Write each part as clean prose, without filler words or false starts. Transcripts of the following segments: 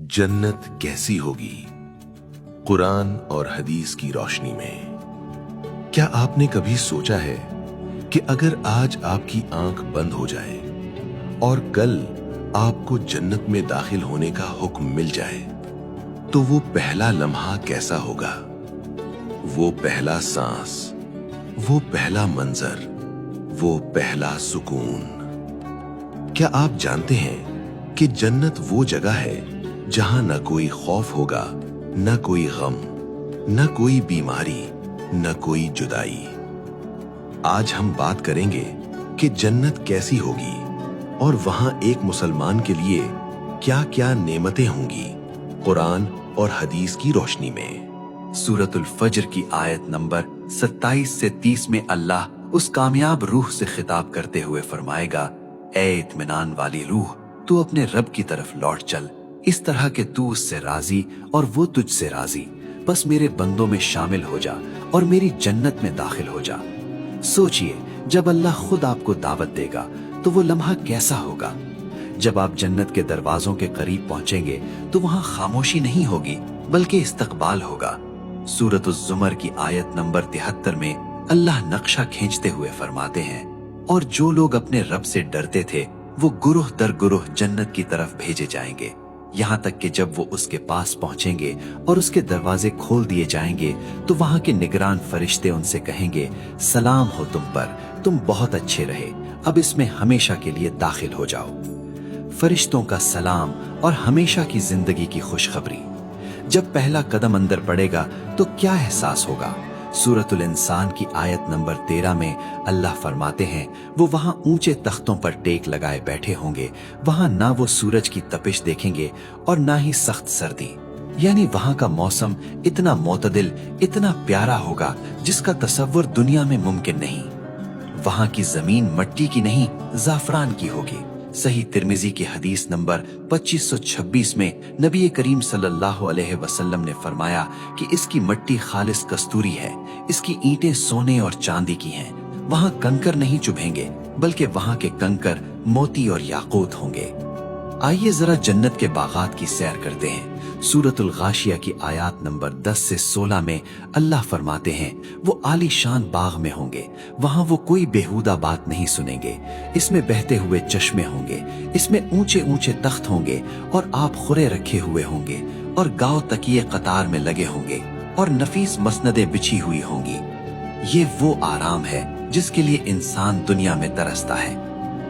जन्नत कैसी होगी? कुरान और हदीस की रोशनी में। क्या आपने कभी सोचा है कि अगर आज आपकी आंख बंद हो जाए और कल आपको जन्नत में दाखिल होने का हुक्म मिल जाए तो वो पहला लम्हा कैसा होगा? वो पहला सांस, वो पहला मंजर, वो पहला सुकून। क्या आप जानते हैं कि जन्नत वो जगह है जहां न कोई खौफ होगा, न कोई गम, न कोई बीमारी, न कोई जुदाई। आज हम बात करेंगे कि जन्नत कैसी होगी और वहां एक मुसलमान के लिए क्या-क्या नेमतें होंगी, कुरान और हदीस की रोशनी में। सूरतुल फज्र की आयत नंबर 27 से 30 में अल्लाह उस कामयाब रूह से खिताब करते हुए फरमाएगा, ए इत्मीनान वाली रूह, तू अपने रब की तरफ लौट चल, इस तरह के तू उससे राजी और वो तुझसे राजी। बस मेरे बंदों में शामिल हो जा और मेरी जन्नत में दाखिल हो जा। सोचिए, जब अल्लाह खुद आपको दावत देगा तो वो लम्हा कैसा होगा। जब आप जन्नत के दरवाजों के करीब पहुंचेंगे तो वहां खामोशी नहीं होगी बल्कि इस्तकबाल होगा। सूरत-उज़-ज़ुमर की आयत नंबर 73 में अल्लाह नक्शा खींचते हुए फरमाते हैं, और जो लोग अपने रब से डरते थे वो गुरुह दर गुरुह जन्नत की तरफ भेजे जाएंगे, यहाँ तक कि जब वो उसके पास पहुंचेंगे और उसके दरवाजे खोल दिए जाएंगे तो वहां के निगरान फरिश्ते उनसे कहेंगे, सलाम हो तुम पर, तुम बहुत अच्छे रहे, अब इसमें हमेशा के लिए दाखिल हो जाओ। फरिश्तों का सलाम और हमेशा की जिंदगी की खुशखबरी। जब पहला कदम अंदर पड़ेगा तो क्या एहसास होगा। सूरतुल इंसान की आयत नंबर 13 में अल्लाह फरमाते हैं, वो वहां ऊंचे तख्तों पर टेक लगाए बैठे होंगे, वहां ना वो सूरज की तपिश देखेंगे और ना ही सख्त सर्दी। यानी वहां का मौसम इतना मोतदिल, इतना प्यारा होगा जिसका तसव्वुर दुनिया में मुमकिन नहीं। वहां की जमीन मट्टी की नहीं, जाफरान की होगी। सही तिर्मिजी की हदीस नंबर 2526 में नबी करीम सल्लल्लाहु अलैहि वसल्लम ने फरमाया कि इसकी मट्टी खालिस कस्तूरी है, इसकी ईंटें सोने और चांदी की हैं। वहां कंकर नहीं चुभेंगे बल्कि वहां के कंकर मोती और याकूत होंगे। आइए जरा जन्नत के बागात की सैर करते हैं। सूरतुल गाशिया की आयत नंबर 10 से 16 में अल्लाह फरमाते हैं, वो आलीशान बाग में होंगे, वहां वो कोई बेहुदा बात नहीं सुनेंगे। इसमें बहते हुए चश्मे होंगे, इसमें ऊंचे ऊंचे तख्त होंगे और आप खुरे रखे हुए होंगे और गांव तकिए कतार में लगे होंगे और नफीस मसनदें बिछी हुई होंगी। ये वो आराम है जिसके लिए इंसान दुनिया में तरसता है।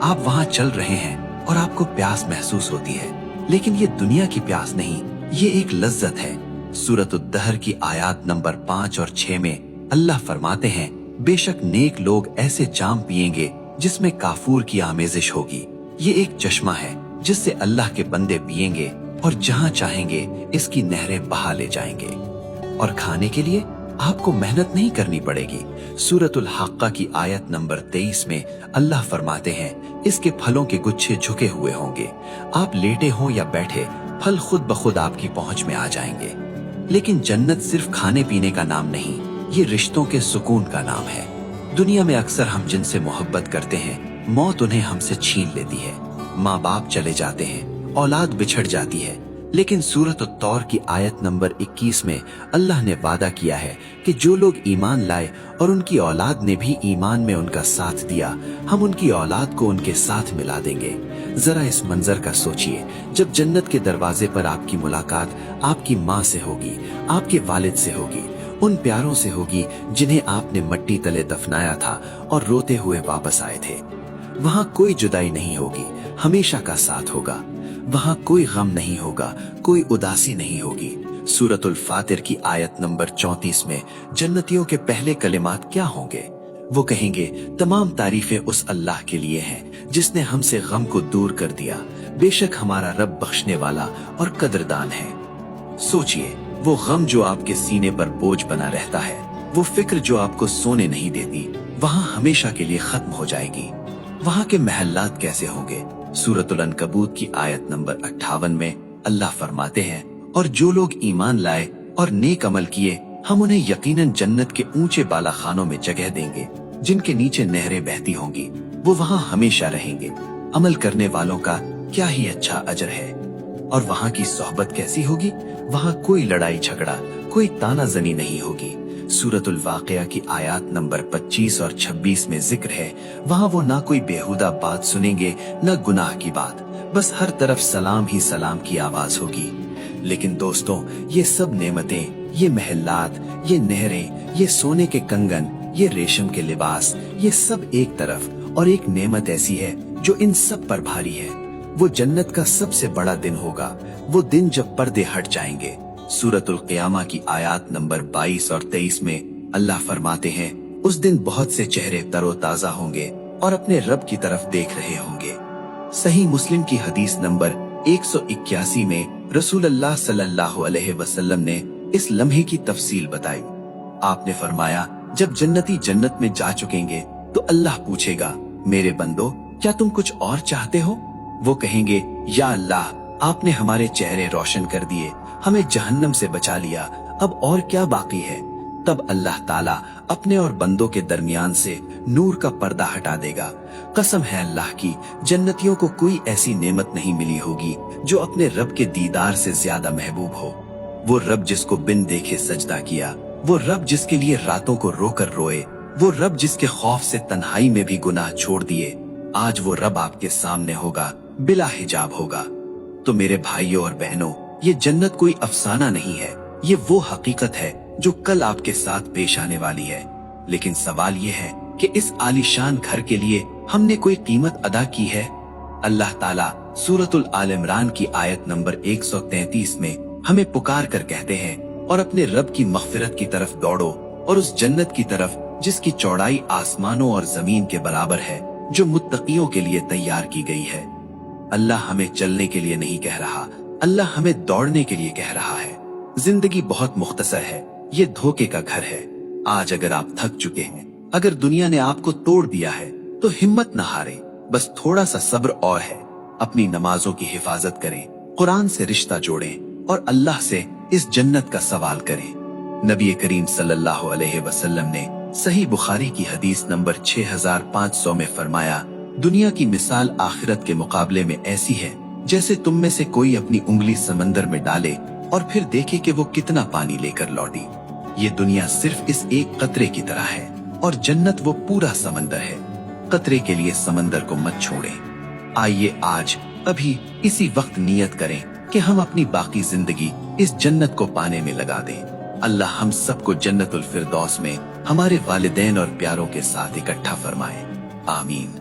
आप वहां चल रहे हैं और आपको प्यास महसूस होती है, लेकिन ये दुनिया की प्यास नहीं, ये एक लज्जत है। सूरत-उद-दहर की आयत नंबर 5 और 6 में अल्लाह फरमाते हैं, बेशक नेक लोग ऐसे जाम पिएंगे जिसमें काफूर की आमेजिश होगी। ये एक चश्मा है जिससे अल्लाह के बंदे पिएंगे और जहां चाहेंगे इसकी नहरें बहा ले जाएंगे। और खाने के लिए आपको मेहनत नहीं करनी पड़ेगी। सूरतुल हक्का की आयत नंबर 23 में अल्लाह फरमाते हैं, इसके फलों के गुच्छे झुके हुए होंगे, आप लेटे हों या बैठे, फल खुद ब खुद आपकी पहुंच में आ जाएंगे। लेकिन जन्नत सिर्फ खाने पीने का नाम नहीं, ये रिश्तों के सुकून का नाम है। दुनिया में अक्सर हम जिनसे मोहब्बत करते हैं, मौत उन्हें हमसे छीन लेती है। माँ बाप चले जाते हैं, औलाद बिछड़ जाती है, लेकिन सूरत तौर की आयत नंबर 21 में अल्लाह ने वादा किया है कि जो लोग ईमान लाए और उनकी औलाद ने भी ईमान में उनका साथ दिया, हम उनकी औलाद को उनके साथ मिला देंगे। जरा इस मंजर का सोचिए, जब जन्नत के दरवाजे पर आपकी मुलाकात आपकी माँ से होगी, आपके वालिद से होगी, उन प्यारों से होगी जिन्हें आपने मट्टी तले दफनाया था और रोते हुए वापस आए थे। वहां कोई जुदाई नहीं होगी, हमेशा का साथ होगा। वहां कोई गम नहीं होगा, कोई उदासी नहीं होगी। सूरतुल फातिर की आयत नंबर 34 में जन्नतियों के पहले कलिमात क्या होंगे? वो कहेंगे, तमाम तारीफें उस अल्लाह के लिए हैं जिसने हमसे गम को दूर कर दिया। बेशक हमारा रब बख्शने वाला और कदरदान है। सोचिए, वो गम जो आपके सीने पर बोझ बना रहता है, वो फिक्र जो आपको सोने नहीं देती, वहां हमेशा के लिए खत्म हो जाएगी। वहां के महल्लात कैसे होंगे? सूरतुल अनकबूत की आयत नंबर 58 में अल्लाह फरमाते हैं, और जो लोग ईमान लाए और नेक अमल किए, हम उन्हें यकीनन जन्नत के ऊंचे बाला खानों में जगह देंगे जिनके नीचे नहरें बहती होंगी। वो वहां हमेशा रहेंगे। अमल करने वालों का क्या ही अच्छा अजर है। और वहाँ की सोहबत कैसी होगी? वहाँ कोई लड़ाई झगड़ा, कोई तानाजनी नहीं होगी। सूरतुल वाक़िया की आयत नंबर 25 और 26 में जिक्र है, वहाँ वो ना कोई बेहुदा बात सुनेंगे न गुनाह की बात, बस हर तरफ सलाम ही सलाम की आवाज होगी। लेकिन दोस्तों, ये सब नेमतें, ये महलात, ये नहरें, ये सोने के कंगन, ये रेशम के लिबास, ये सब एक तरफ, और एक नेमत ऐसी है जो इन सब पर भारी है। वो जन्नत का सबसे बड़ा दिन होगा, वो दिन जब पर्दे हट जाएंगे। सूरतुल क़ियामा की आयत नंबर 22 और 23 में अल्लाह फरमाते हैं, उस दिन बहुत से चेहरे तरोताजा होंगे और अपने रब की तरफ देख रहे होंगे। सही मुस्लिम की हदीस नंबर 181 में रसूलुल्लाह सल्लल्लाहु अलैहि वसल्लम ने इस लम्हे की तफसील बताई। आपने फरमाया, जब जन्नती जन्नत में जा चुकेंगे तो अल्लाह पूछेगा, मेरे बंदो, क्या तुम कुछ और चाहते हो? वो कहेंगे, या अल्लाह, आपने हमारे चेहरे रोशन कर दिए, हमें जहन्नम से बचा लिया, अब और क्या बाकी है? तब अल्लाह ताला अपने और बंदों के दरमियान से नूर का पर्दा हटा देगा। कसम है अल्लाह की, जन्नतियों को कोई ऐसी नेमत नहीं मिली होगी जो अपने रब के दीदार से ज्यादा महबूब हो। वो रब जिसको बिन देखे सजदा किया, वो रब जिसके लिए रातों को रोकर रोए, वो रब जिसके खौफ से तन्हाई में भी गुनाह छोड़ दिए, आज वो रब आपके सामने होगा, बिला हिजाब होगा। तो मेरे भाइयों और बहनों, ये जन्नत कोई अफसाना नहीं है, ये वो हकीकत है जो कल आपके साथ पेश आने वाली है। लेकिन सवाल ये है कि इस आलीशान घर के लिए हमने कोई कीमत अदा की है? अल्लाह ताला सूरतुल आल इमरान की आयत नंबर 133 में हमें पुकार कर कहते हैं, और अपने रब की मग़फ़िरत की तरफ दौड़ो, और उस जन्नत की तरफ जिसकी चौड़ाई आसमानों और जमीन के बराबर है, जो मुत्तकियों के लिए तैयार की गई है। अल्लाह हमें चलने के लिए नहीं कह रहा, अल्लाह हमें दौड़ने के लिए कह रहा है। जिंदगी बहुत मुख्तसर है, ये धोखे का घर है। आज अगर आप थक चुके हैं, अगर दुनिया ने आपको तोड़ दिया है, तो हिम्मत न हारे, बस थोड़ा सा सब्र और है। अपनी नमाजों की हिफाजत करें, कुरान से रिश्ता जोड़ें और अल्लाह से इस जन्नत का सवाल करें। नबी करीम सल्लल्लाहु अलैहि वसल्लम ने सही बुखारी की हदीस नंबर 6500 में फरमाया, दुनिया की मिसाल आखिरत के मुकाबले में ऐसी है जैसे तुम में से कोई अपनी उंगली समंदर में डाले और फिर देखे कि वो कितना पानी लेकर लौटी। ये दुनिया सिर्फ इस एक कतरे की तरह है और जन्नत वो पूरा समंदर है। कतरे के लिए समंदर को मत छोड़ें। आइए आज अभी इसी वक्त नियत करें कि हम अपनी बाकी जिंदगी इस जन्नत को पाने में लगा दें। अल्लाह हम सबको जन्नतुल फिरदौस में हमारे वालिदैन और प्यारों के साथ इकट्ठा फरमाए। आमीन।